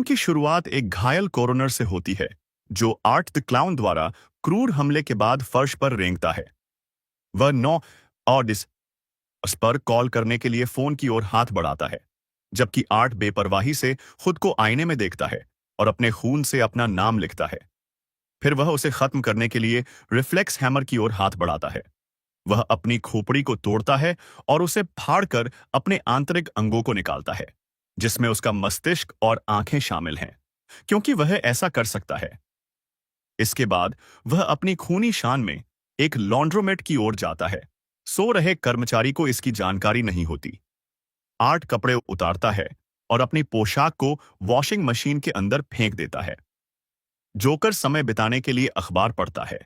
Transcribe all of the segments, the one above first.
की शुरुआत एक घायल कोरोनर से होती है जो आर्ट द क्लाउन द्वारा क्रूर हमले के बाद फर्श पर रेंगता है। वह नौ और इस पर कॉल करने के लिए फोन की ओर हाथ बढ़ाता है, जबकि आर्ट बेपरवाही से खुद को आईने में देखता है और अपने खून से अपना नाम लिखता है। फिर वह उसे खत्म करने के लिए रिफ्लेक्स हैमर की ओर हाथ बढ़ाता है। वह अपनी खोपड़ी को तोड़ता है और उसे फाड़कर अपने आंतरिक अंगों को निकालता है, जिसमें उसका मस्तिष्क और आंखें शामिल हैं, क्योंकि वह ऐसा कर सकता है। इसके बाद वह अपनी खूनी शान में एक लॉन्ड्रोमेट की ओर जाता है। सो रहे कर्मचारी को इसकी जानकारी नहीं होती। आर्ट कपड़े उतारता है और अपनी पोशाक को वॉशिंग मशीन के अंदर फेंक देता है। जोकर समय बिताने के लिए अखबार पढ़ता है।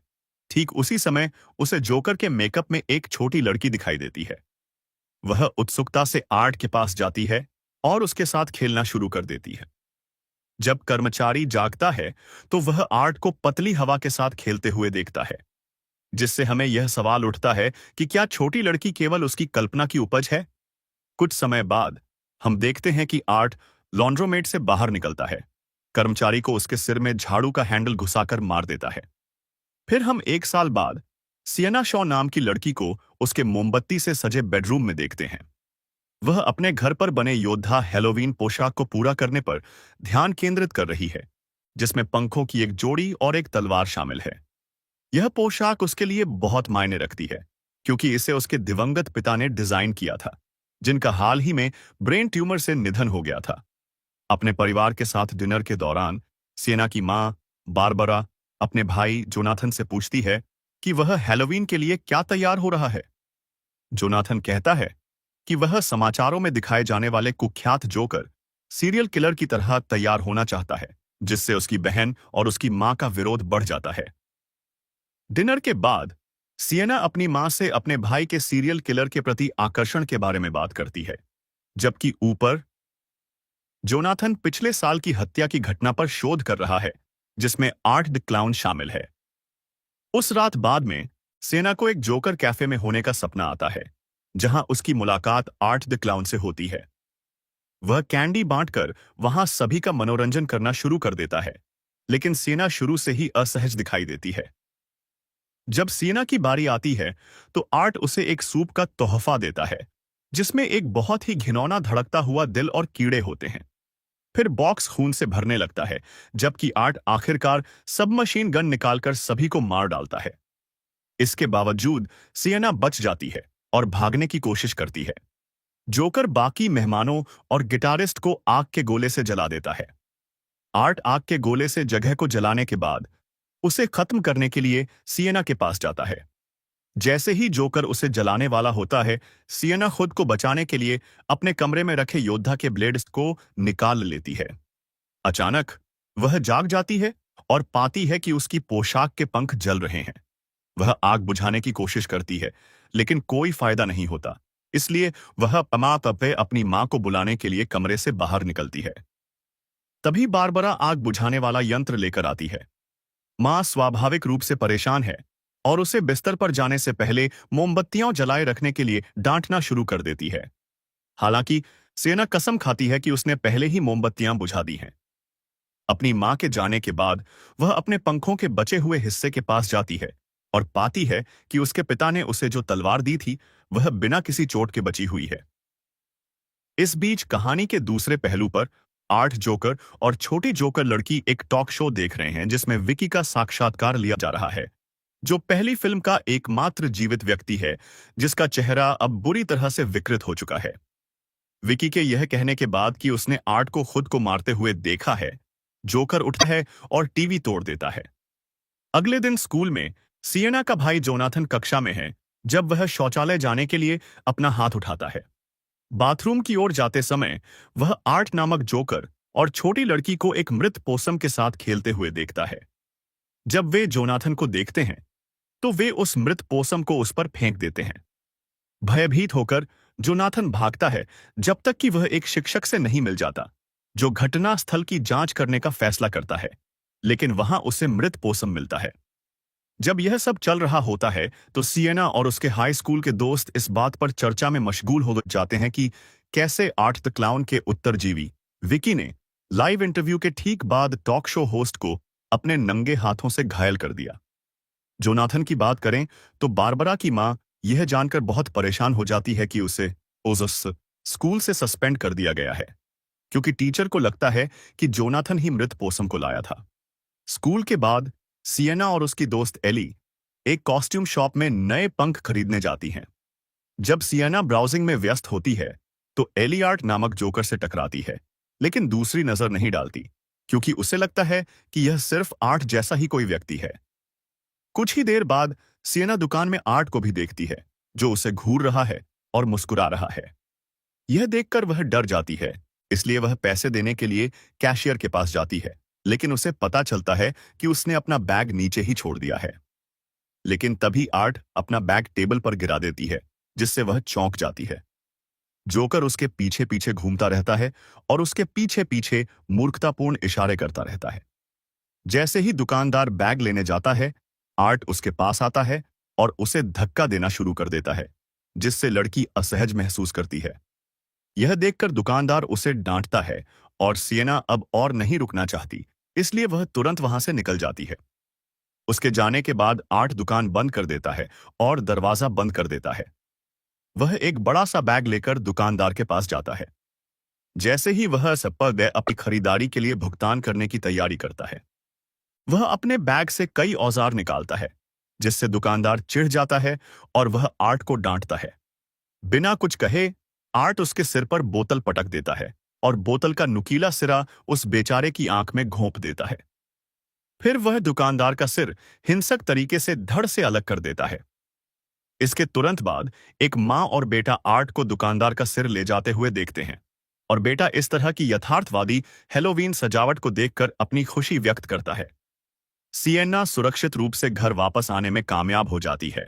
ठीक उसी समय उसे जोकर के मेकअप में एक छोटी लड़की दिखाई देती है। वह उत्सुकता से आर्ट के पास जाती है और उसके साथ खेलना शुरू कर देती है। जब कर्मचारी जागता है तो वह आर्ट को पतली हवा के साथ खेलते हुए देखता है, जिससे हमें यह सवाल उठता है कि क्या छोटी लड़की केवल उसकी कल्पना की उपज है। कुछ समय बाद हम देखते हैं कि आर्ट लॉन्ड्रोमेट से बाहर निकलता है, कर्मचारी को उसके सिर में झाड़ू का हैंडल घुसाकर मार देता है। फिर हम एक साल बाद सियना शॉ नाम की लड़की को उसके मोमबत्ती से सजे बेडरूम में देखते हैं। वह अपने घर पर बने योद्धा हैलोवीन पोशाक को पूरा करने पर ध्यान केंद्रित कर रही है, जिसमें पंखों की एक जोड़ी और एक तलवार शामिल है। यह पोशाक उसके लिए बहुत मायने रखती है, क्योंकि इसे उसके दिवंगत पिता ने डिजाइन किया था, जिनका हाल ही में ब्रेन ट्यूमर से निधन हो गया था। अपने परिवार के साथ डिनर के दौरान सियना की मां बारबरा अपने भाई जोनाथन से पूछती है कि वह हैलोवीन के लिए क्या तैयार हो रहा है। जोनाथन कहता है कि वह समाचारों में दिखाए जाने वाले कुख्यात जोकर सीरियल किलर की तरह तैयार होना चाहता है, जिससे उसकी बहन और उसकी मां का विरोध बढ़ जाता है। डिनर के बाद सियना अपनी मां से अपने भाई के सीरियल किलर के प्रति आकर्षण के बारे में बात करती है, जबकि ऊपर जोनाथन पिछले साल की हत्या की घटना पर शोध कर रहा है, जिसमें आर्ट द क्लाउन शामिल है। उस रात बाद में सेना को एक जोकर कैफे में होने का सपना आता है, जहां उसकी मुलाकात आर्ट द क्लाउन से होती है। वह कैंडी बांटकर वहां सभी का मनोरंजन करना शुरू कर देता है, लेकिन सेना शुरू से ही असहज दिखाई देती है। जब सेना की बारी आती है तो आर्ट उसे एक सूप का तोहफा देता है, जिसमें एक बहुत ही घिनौना धड़कता हुआ दिल और कीड़े होते हैं। फिर बॉक्स खून से भरने लगता है, जबकि आर्ट आखिरकार सबमशीन गन निकालकर सभी को मार डालता है। इसके बावजूद सियना बच जाती है और भागने की कोशिश करती है। जोकर बाकी मेहमानों और गिटारिस्ट को आग के गोले से जला देता है। आर्ट आग के गोले से जगह को जलाने के बाद उसे खत्म करने के लिए सियना के पास जाता है। जैसे ही जोकर उसे जलाने वाला होता है, सियना खुद को बचाने के लिए अपने कमरे में रखे योद्धा के ब्लेड्स को निकाल लेती है। अचानक वह जाग जाती है और पाती है कि उसकी पोशाक के पंख जल रहे हैं। वह आग बुझाने की कोशिश करती है, लेकिन कोई फायदा नहीं होता। इसलिए वह पमापे अपनी मां को बुलाने के लिए कमरे से बाहर निकलती है। तभी बारबरा आग बुझाने वाला यंत्र लेकर आती है। मां स्वाभाविक रूप से परेशान है और उसे बिस्तर पर जाने से पहले मोमबत्तियां जलाए रखने के लिए डांटना शुरू कर देती है। हालांकि सेना कसम खाती है कि उसने पहले ही मोमबत्तियां बुझा दी हैं। अपनी मां के जाने के बाद वह अपने पंखों के बचे हुए हिस्से के पास जाती है और पाती है कि उसके पिता ने उसे जो तलवार दी थी वह बिना किसी चोट के बची हुई है। इस बीच कहानी के दूसरे पहलू पर आर्ट जोकर और छोटी जोकर लड़की एक टॉक शो देख रहे हैं, जिसमें विकी का साक्षात्कार लिया जा रहा है, जो पहली फिल्म का एकमात्र जीवित व्यक्ति है जिसका चेहरा अब बुरी तरह से विकृत हो चुका है। विकी के यह कहने के बाद कि उसने आर्ट को खुद को मारते हुए देखा है, जोकर उठता है और टीवी तोड़ देता है। अगले दिन स्कूल में सियना का भाई जोनाथन कक्षा में है जब वह शौचालय जाने के लिए अपना हाथ उठाता है। बाथरूम की ओर जाते समय वह आर्ट नामक जोकर और छोटी लड़की को एक मृत पोसम के साथ खेलते हुए देखता है। जब वे जोनाथन को देखते हैं तो वे उस मृत पोसम को उस पर फेंक देते हैं। भयभीत होकर जोनाथन भागता है जब तक कि वह एक शिक्षक से नहीं मिल जाता, जो घटना स्थल की जांच करने का फैसला करता है, लेकिन वहां उसे मृत पोसम मिलता है। जब यह सब चल रहा होता है तो सियना और उसके हाई स्कूल के दोस्त इस बात पर चर्चा में मशगूल हो जाते हैं कि कैसे आर्ट द क्लाउन के उत्तरजीवी विकी ने लाइव इंटरव्यू के ठीक बाद टॉक शो होस्ट को अपने नंगे हाथों से घायल कर दिया। जोनाथन की बात करें तो बारबरा की मां यह जानकर बहुत परेशान हो जाती है कि उसे ओजस स्कूल से सस्पेंड कर दिया गया है, क्योंकि टीचर को लगता है कि जोनाथन ही मृत पोसम को लाया था। स्कूल के बाद सिएना और उसकी दोस्त एली एक कॉस्ट्यूम शॉप में नए पंख खरीदने जाती हैं। जब सिएना ब्राउजिंग में व्यस्त होती है तो एलियार्ट नामक जोकर से टकराती है, लेकिन दूसरी नजर नहीं डालती, क्योंकि उसे लगता है कि यह सिर्फ आर्ट जैसा ही कोई व्यक्ति है। कुछ ही देर बाद सिएना दुकान में आर्ट को भी देखती है, जो उसे घूर रहा है और मुस्कुरा रहा है। यह देखकर वह डर जाती है, इसलिए वह पैसे देने के लिए कैशियर के पास जाती है, लेकिन उसे पता चलता है कि उसने अपना बैग नीचे ही छोड़ दिया है। लेकिन तभी आर्ट अपना बैग टेबल पर गिरा देती है, जिससे वह चौंक जाती है। जोकर उसके पीछे पीछे घूमता रहता है और उसके पीछे पीछे मूर्खतापूर्ण इशारे करता रहता है। जैसे ही दुकानदार बैग लेने जाता है, आर्ट उसके पास आता है और उसे धक्का देना शुरू कर देता है, जिससे लड़की असहज महसूस करती है। यह देखकर दुकानदार उसे डांटता है और सिएना अब और नहीं रुकना चाहती, इसलिए वह तुरंत वहां से निकल जाती है। उसके जाने के बाद आर्ट दुकान बंद कर देता है और दरवाजा बंद कर देता है। वह एक बड़ा सा बैग लेकर दुकानदार के पास जाता है। जैसे ही वह सब पर अपनी खरीदारी के लिए भुगतान करने की तैयारी करता है, वह अपने बैग से कई औजार निकालता है, जिससे दुकानदार चिढ़ जाता है और वह आर्ट को डांटता है। बिना कुछ कहे आर्ट उसके सिर पर बोतल पटक देता है और बोतल का नुकीला सिरा उस बेचारे की आंख में घोंप देता है। फिर वह दुकानदार का सिर हिंसक तरीके से धड़ से अलग कर देता है। इसके तुरंत बाद एक मां और बेटा आर्ट को दुकानदार का सिर ले जाते हुए देखते हैं, और बेटा इस तरह की यथार्थवादी हैलोवीन सजावट को देखकर अपनी खुशी व्यक्त करता है। सिएना सुरक्षित रूप से घर वापस आने में कामयाब हो जाती है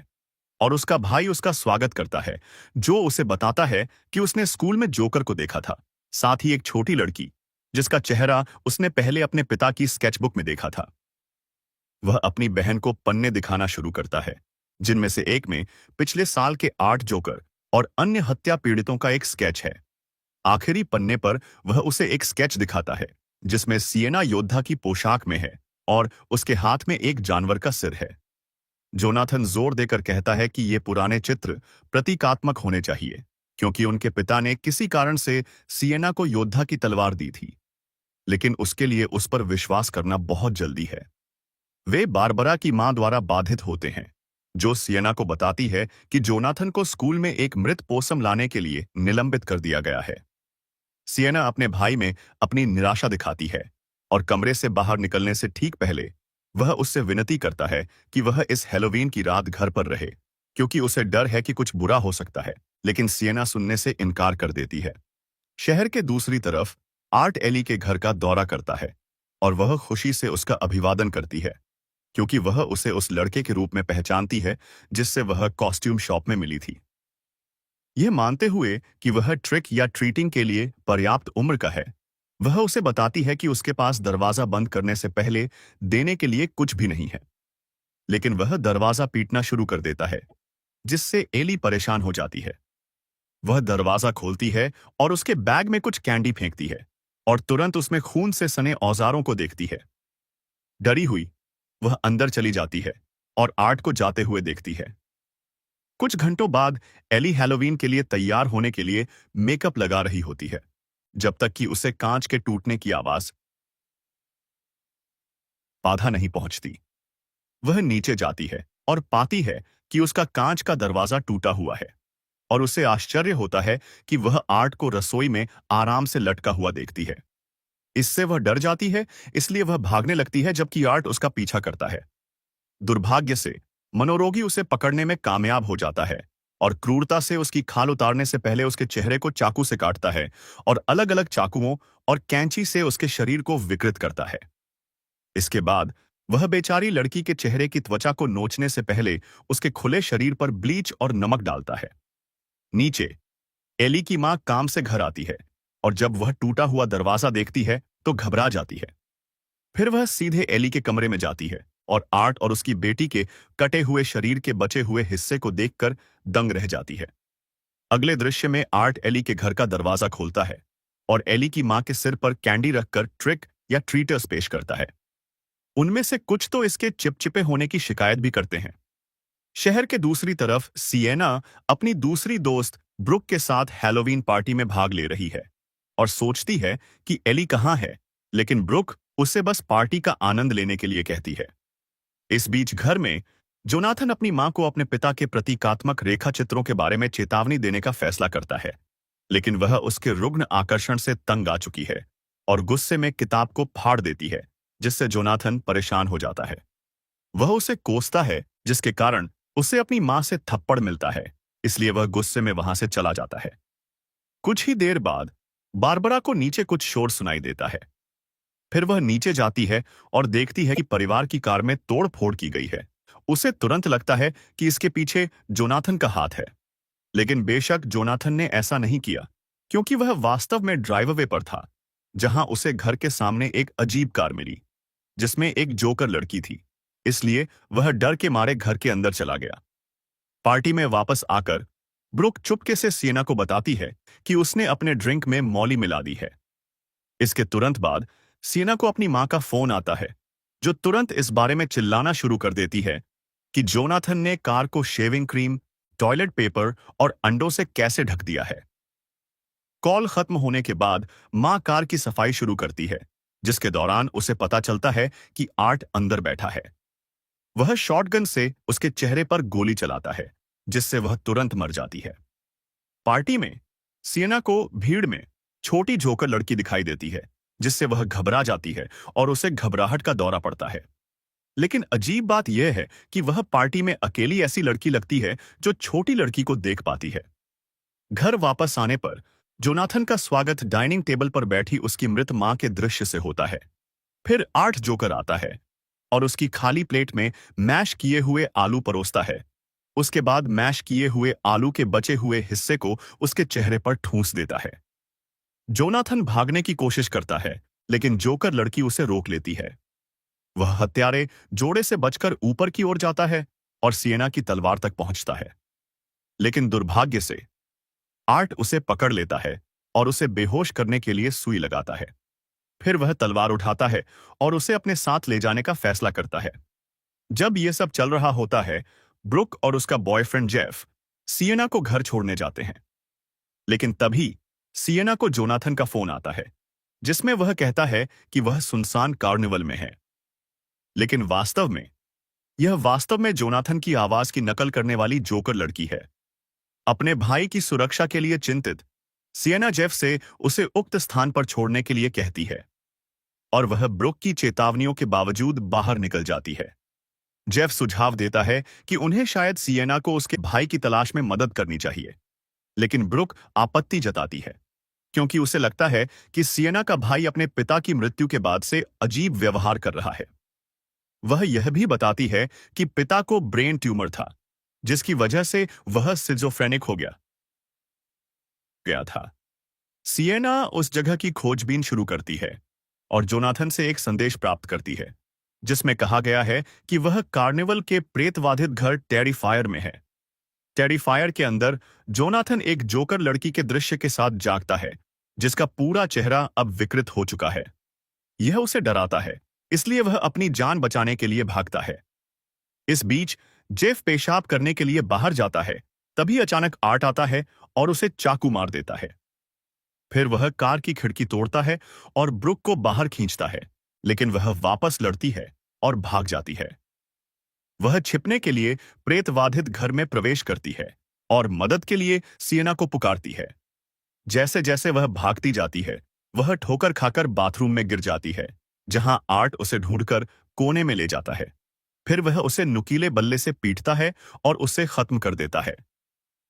और उसका भाई उसका स्वागत करता है, जो उसे बताता है कि उसने स्कूल में जोकर को देखा था, साथ ही एक छोटी लड़की जिसका चेहरा उसने पहले अपने पिता की स्केचबुक में देखा था। वह अपनी बहन को पन्ने दिखाना शुरू करता है, जिनमें से एक में पिछले साल के 8 जोकर और अन्य हत्या पीड़ितों का एक स्केच है। आखिरी पन्ने पर वह उसे एक स्केच दिखाता है, जिसमें सिएना योद्धा की पोशाक में है और उसके हाथ में एक जानवर का सिर है। जोनाथन जोर देकर कहता है कि ये पुराने चित्र प्रतीकात्मक होने चाहिए, क्योंकि उनके पिता ने किसी कारण से सिएना को योद्धा की तलवार दी थी, लेकिन उसके लिए उस पर विश्वास करना बहुत जल्दी है। वे बारबरा की मां द्वारा बाधित होते हैं, जो सिएना को बताती है कि जोनाथन को स्कूल में एक मृत पोसम लाने के लिए निलंबित कर दिया गया है। सिएना अपने भाई में अपनी निराशा दिखाती है और कमरे से बाहर निकलने से ठीक पहले वह उससे विनती करता है कि वह इस हैलोवीन की रात घर पर रहे, क्योंकि उसे डर है कि कुछ बुरा हो सकता है, लेकिन सिएना सुनने से इनकार कर देती है। शहर के दूसरी तरफ आर्ट एली के घर का दौरा करता है और वह खुशी से उसका अभिवादन करती है, क्योंकि वह उसे उस लड़के के रूप में पहचानती है जिससे वह कॉस्ट्यूम शॉप में मिली थी। यह मानते हुए कि वह ट्रिक या ट्रीटिंग के लिए पर्याप्त उम्र का है, वह उसे बताती है कि उसके पास दरवाजा बंद करने से पहले देने के लिए कुछ भी नहीं है। लेकिन वह दरवाजा पीटना शुरू कर देता है, जिससे एली परेशान हो जाती है। वह दरवाजा खोलती है और उसके बैग में कुछ कैंडी फेंकती है और तुरंत उसमें खून से सने औजारों को देखती है। डरी हुई वह अंदर चली जाती है और आर्ट को जाते हुए देखती है। कुछ घंटों बाद एली हैलोवीन के लिए तैयार होने के लिए मेकअप लगा रही होती है, जब तक कि उसे कांच के टूटने की आवाज बाधा नहीं पहुंचती। वह नीचे जाती है और पाती है कि उसका कांच का दरवाजा टूटा हुआ है, और उसे आश्चर्य होता है कि वह आर्ट को रसोई में आराम से लटका हुआ देखती है। इससे वह डर जाती है, इसलिए वह भागने लगती है, जबकि आर्ट उसका पीछा करता है। दुर्भाग्य से मनोरोगी उसे पकड़ने में कामयाब हो जाता है और क्रूरता से उसकी खाल उतारने से पहले उसके चेहरे को चाकू से काटता है और अलग अलग चाकुओं और कैंची से उसके शरीर को विकृत करता है। इसके बाद वह बेचारी लड़की के चेहरे की त्वचा को नोचने से पहले उसके खुले शरीर पर ब्लीच और नमक डालता है। नीचे एली की मां काम से घर आती है और जब वह टूटा हुआ दरवाजा देखती है तो घबरा जाती है। फिर वह सीधे एली के कमरे में जाती है और आर्ट और उसकी बेटी के कटे हुए शरीर के बचे हुए हिस्से को देखकर दंग रह जाती है। अगले दृश्य में आर्ट एली के घर का दरवाजा खोलता है और एली की मां के सिर पर कैंडी रखकर ट्रिक या ट्रीटर्स पेश करता है। उनमें से कुछ तो इसके चिपचिपे होने की शिकायत भी करते हैं। शहर के दूसरी तरफ सिएना अपनी दूसरी दोस्त ब्रुक के साथ हैलोवीन पार्टी में भाग ले रही है और सोचती है कि एली कहाँ है, लेकिन ब्रुक उससे बस पार्टी का आनंद लेने के लिए कहती है। इस बीच घर में जोनाथन अपनी मां को अपने पिता के प्रतीकात्मक रेखा चित्रों के बारे में चेतावनी देने का फैसला करता है, लेकिन वह उसके रुग्ण आकर्षण से तंग आ चुकी है और गुस्से में किताब को फाड़ देती है, जिससे जोनाथन परेशान हो जाता है। वह उसे कोसता है, जिसके कारण उसे अपनी मां से थप्पड़ मिलता है, इसलिए वह गुस्से में वहां से चला जाता है। कुछ ही देर बाद बारबरा को नीचे कुछ शोर सुनाई देता है। फिर वह नीचे जाती है और देखती है कि परिवार की कार में तोड़-फोड़ की गई है। उसे तुरंत लगता है कि इसके पीछे जोनाथन का हाथ है, लेकिन बेशक जोनाथन ने ऐसा नहीं किया, क्योंकि वह वास्तव में ड्राइववे पर था, जहां उसे घर के सामने एक अजीब कार मिली, जिसमें एक जोकर लड़की थी। इसलिए वह डर के मारे घर के अंदर चला गया। पार्टी में वापस आकर ब्रुक चुपके से सिएना को बताती है कि उसने अपने ड्रिंक में मौली मिला दी है। इसके तुरंत बाद सिएना को अपनी मां का फोन आता है, जो तुरंत इस बारे में चिल्लाना शुरू कर देती है कि जोनाथन ने कार को शेविंग क्रीम, टॉयलेट पेपर और अंडों से कैसे ढक दिया है। कॉल खत्म होने के बाद मां कार की सफाई शुरू करती है, जिसके दौरान उसे पता चलता है कि आर्ट अंदर बैठा है। वह शॉटगन से उसके चेहरे पर गोली चलाता है, जिससे वह तुरंत मर जाती है। पार्टी में सिएना को भीड़ में छोटी जोकर लड़की दिखाई देती है, जिससे वह घबरा जाती है और उसे घबराहट का दौरा पड़ता है। लेकिन अजीब बात यह है कि वह पार्टी में अकेली ऐसी लड़की लगती है जो छोटी लड़की को देख पाती है। घर वापस आने पर जोनाथन का स्वागत डाइनिंग टेबल पर बैठी उसकी मृत मां के दृश्य से होता है। फिर 8 जोकर आता है और उसकी खाली प्लेट में मैश किए हुए आलू परोसता है। उसके बाद मैश किए हुए आलू के बचे हुए हिस्से को उसके चेहरे पर ठूंस देता है। जोनाथन भागने की कोशिश करता है, लेकिन जोकर लड़की उसे रोक लेती है। वह हत्यारे जोड़े से बचकर ऊपर की ओर जाता है और सिएना की तलवार तक पहुंचता है, लेकिन दुर्भाग्य से आर्ट उसे पकड़ लेता है और उसे बेहोश करने के लिए सुई लगाता है। फिर वह तलवार उठाता है और उसे अपने साथ ले जाने का फैसला करता है। जब यह सब चल रहा होता है, ब्रुक और उसका बॉयफ्रेंड जेफ सिएना को घर छोड़ने जाते हैं, लेकिन तभी सिएना को जोनाथन का फोन आता है, जिसमें वह कहता है कि वह सुनसान कार्निवल में है। लेकिन यह वास्तव में जोनाथन की आवाज की नकल करने वाली जोकर लड़की है। अपने भाई की सुरक्षा के लिए चिंतित सिएना जेफ से उसे उक्त स्थान पर छोड़ने के लिए कहती है और वह ब्रुक की चेतावनियों के बावजूद बाहर निकल जाती है। जेफ सुझाव देता है कि उन्हें शायद सिएना को उसके भाई की तलाश में मदद करनी चाहिए, लेकिन ब्रुक आपत्ति जताती है, क्योंकि उसे लगता है कि सिएना का भाई अपने पिता की मृत्यु के बाद से अजीब व्यवहार कर रहा है। वह यह भी बताती है कि पिता को ब्रेन ट्यूमर था, जिसकी वजह से वह सिजोफ्रेनिक हो गया था। सिएना उस जगह की खोजबीन शुरू करती है और जोनाथन से एक संदेश प्राप्त करती है, जिसमें कहा गया है कि वह कार्निवल के प्रेतवाधित घर टेरिफायर में है। टेरिफायर के अंदर जोनाथन एक जोकर लड़की के दृश्य के साथ जागता है, जिसका पूरा चेहरा अब विकृत हो चुका है। यह उसे डराता है, इसलिए वह अपनी जान बचाने के लिए भागता है। इस बीच जेफ पेशाब करने के लिए बाहर जाता है, तभी अचानक आर्ट आता है और उसे चाकू मार देता है। फिर वह कार की खिड़की तोड़ता है और ब्रुक को बाहर खींचता है, लेकिन वह वापस लड़ती है और भाग जाती है। वह छिपने के लिए प्रेतवाधित घर में प्रवेश करती है और मदद के लिए सिएना को पुकारती है। जैसे जैसे वह भागती जाती है, वह ठोकर खाकर बाथरूम में गिर जाती है, जहां आर्ट उसे ढूंढकर कोने में ले जाता है। फिर वह उसे नुकीले बल्ले से पीटता है और उसे खत्म कर देता है।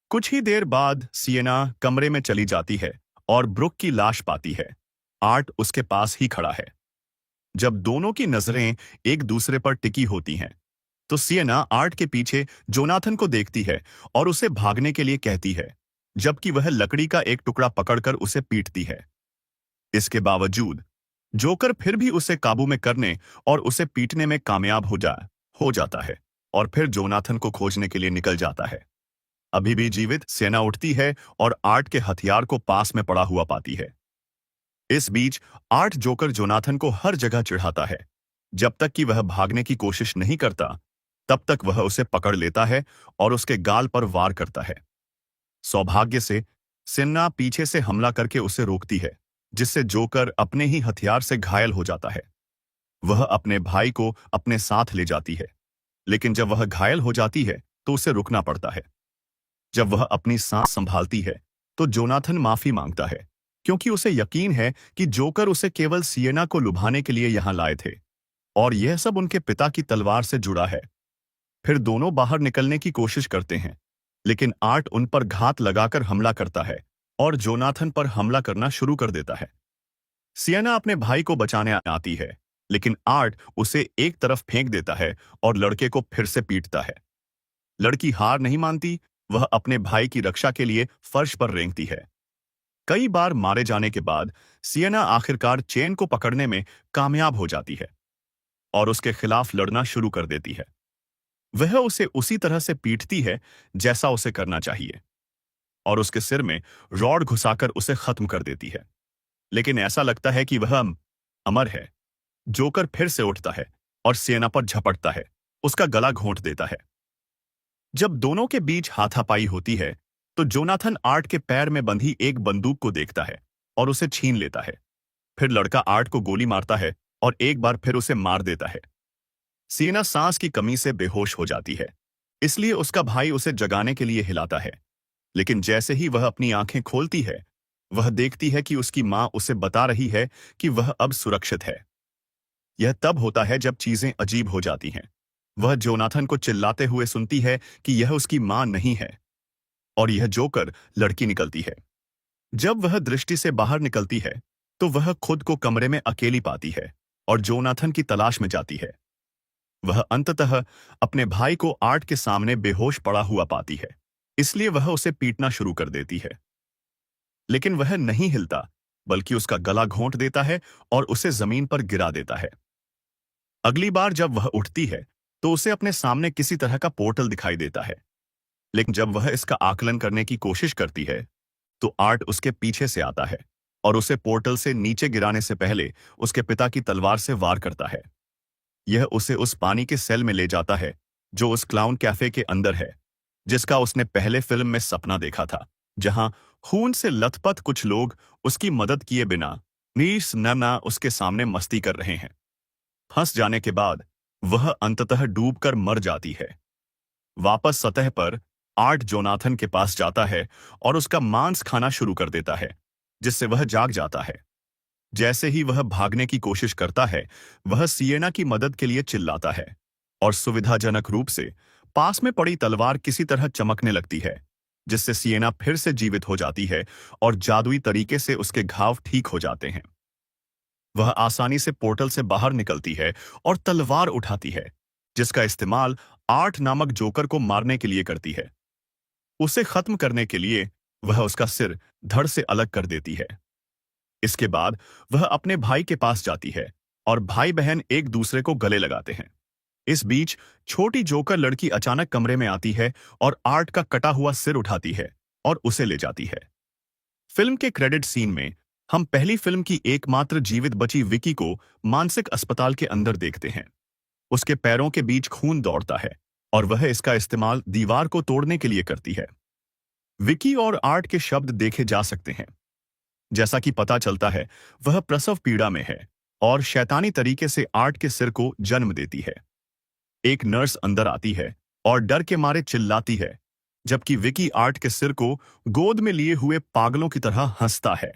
कुछ ही देर बाद सिएना कमरे में चली जाती है और ब्रुक की लाश पाती है। आर्ट उसके पास ही खड़ा है। जब दोनों की नजरें एक दूसरे पर टिकी होती हैं, तो सिएना आर्ट के पीछे जोनाथन को देखती है और उसे भागने के लिए कहती है, जबकि वह लकड़ी का एक टुकड़ा पकड़कर उसे पीटती है। इसके बावजूद जोकर फिर भी उसे काबू में करने और उसे पीटने में कामयाब हो जाता है और फिर जोनाथन को खोजने के लिए निकल जाता है। अभी भी जीवित सिएना उठती है और आर्ट के हथियार को पास में पड़ा हुआ पाती है। इस बीच आर्ट जोकर जोनाथन को हर जगह चिढ़ाता है। जब तक कि वह भागने की कोशिश नहीं करता, तब तक वह उसे पकड़ लेता है और उसके गाल पर वार करता है। सौभाग्य से सिन्ना पीछे से हमला करके उसे रोकती है, जिससे जोकर अपने ही हथियार से घायल हो जाता है। वह अपने भाई को अपने साथ ले जाती है, लेकिन जब वह घायल हो जाती है तो उसे रुकना पड़ता है। जब वह अपनी सांस संभालती है तो जोनाथन माफी मांगता है, क्योंकि उसे यकीन है कि जोकर उसे केवल सिएना को लुभाने के लिए यहां लाए थे और यह सब उनके पिता की तलवार से जुड़ा है। फिर दोनों बाहर निकलने की कोशिश करते हैं, लेकिन आर्ट उन पर घात लगाकर हमला करता है और जोनाथन पर हमला करना शुरू कर देता है। सिएना अपने भाई को बचाने आती है, लेकिन आर्ट उसे एक तरफ फेंक देता है और लड़के को फिर से पीटता है। लड़की हार नहीं मानती, वह अपने भाई की रक्षा के लिए फर्श पर रेंगती है। कई बार मारे जाने के बाद सिएना आखिरकार चेन को पकड़ने में कामयाब हो जाती है और उसके खिलाफ लड़ना शुरू कर देती है। वह उसे उसी तरह से पीटती है जैसा उसे करना चाहिए और उसके सिर में रॉड घुसाकर उसे खत्म कर देती है। लेकिन ऐसा लगता है कि वह अमर है। जोकर फिर से उठता है और सिएना पर झपटता है, उसका गला घोंट देता है। जब दोनों के बीच हाथापाई होती है तो जोनाथन आर्ट के पैर में बंधी एक बंदूक को देखता है और उसे छीन लेता है। फिर लड़का आर्ट को गोली मारता है और एक बार फिर उसे मार देता है। सिएना सांस की कमी से बेहोश हो जाती है, इसलिए उसका भाई उसे जगाने के लिए हिलाता है। लेकिन जैसे ही वह अपनी आंखें खोलती है, वह देखती है कि उसकी मां उसे बता रही है कि वह अब सुरक्षित है। यह तब होता है जब चीजें अजीब हो जाती हैं। वह जोनाथन को चिल्लाते हुए सुनती है कि यह उसकी मां नहीं है और यह जोकर लड़की निकलती है। जब वह दृष्टि से बाहर निकलती है तो वह खुद को कमरे में अकेली पाती है और जोनाथन की तलाश में जाती है। वह अंततः अपने भाई को आर्ट के सामने बेहोश पड़ा हुआ पाती है, इसलिए वह उसे पीटना शुरू कर देती है। लेकिन वह नहीं हिलता, बल्कि उसका गला घोंट देता है और उसे जमीन पर गिरा देता है। अगली बार जब वह उठती है तो उसे अपने सामने किसी तरह का पोर्टल दिखाई देता है। लेकिन जब वह इसका आकलन करने की कोशिश करती है तो आर्ट उसके पीछे से आता है और उसे पोर्टल से नीचे गिराने से पहले उसके पिता की तलवार से वार करता है। यह उसे उस पानी के सेल में ले जाता है जो उस क्लाउन कैफे के अंदर है, जिसका उसने पहले फिल्म में सपना देखा था, जहां खून से लथपथ कुछ लोग उसकी मदद किए बिना नीस नना उसके सामने मस्ती कर रहे हैं। फंस जाने के बाद वह अंततः डूबकर मर जाती है। वापस सतह पर आर्ट जोनाथन के पास जाता है और उसका मांस खाना शुरू कर देता है, जिससे वह जाग जाता है। जैसे ही वह भागने की कोशिश करता है, वह सिएना की मदद के लिए चिल्लाता है और सुविधाजनक रूप से पास में पड़ी तलवार किसी तरह चमकने लगती है, जिससे सिएना फिर से जीवित हो जाती है और जादुई तरीके से उसके घाव ठीक हो जाते हैं। वह आसानी से पोर्टल से बाहर निकलती है और तलवार उठाती है, जिसका इस्तेमाल आर्ट नामक जोकर को मारने के लिए करती है। उसे खत्म करने के लिए वह उसका सिर धड़ से अलग कर देती है। इसके बाद वह अपने भाई के पास जाती है और भाई बहन एक दूसरे को गले लगाते हैं। इस बीच छोटी जोकर लड़की अचानक कमरे में आती है और आर्ट का कटा हुआ सिर उठाती है और उसे ले जाती है। फिल्म के क्रेडिट सीन में हम पहली फिल्म की एकमात्र जीवित बची विकी को मानसिक अस्पताल के अंदर देखते हैं। उसके पैरों के बीच खून दौड़ता है और वह इसका इस्तेमाल दीवार को तोड़ने के लिए करती है। विकी और आर्ट के शब्द देखे जा सकते हैं। जैसा कि पता चलता है, वह प्रसव पीड़ा में है और शैतानी तरीके से आर्ट के सिर को जन्म देती है। एक नर्स अंदर आती है और डर के मारे चिल्लाती है, जबकि विकी आर्ट के सिर को गोद में लिए हुए पागलों की तरह हंसता है।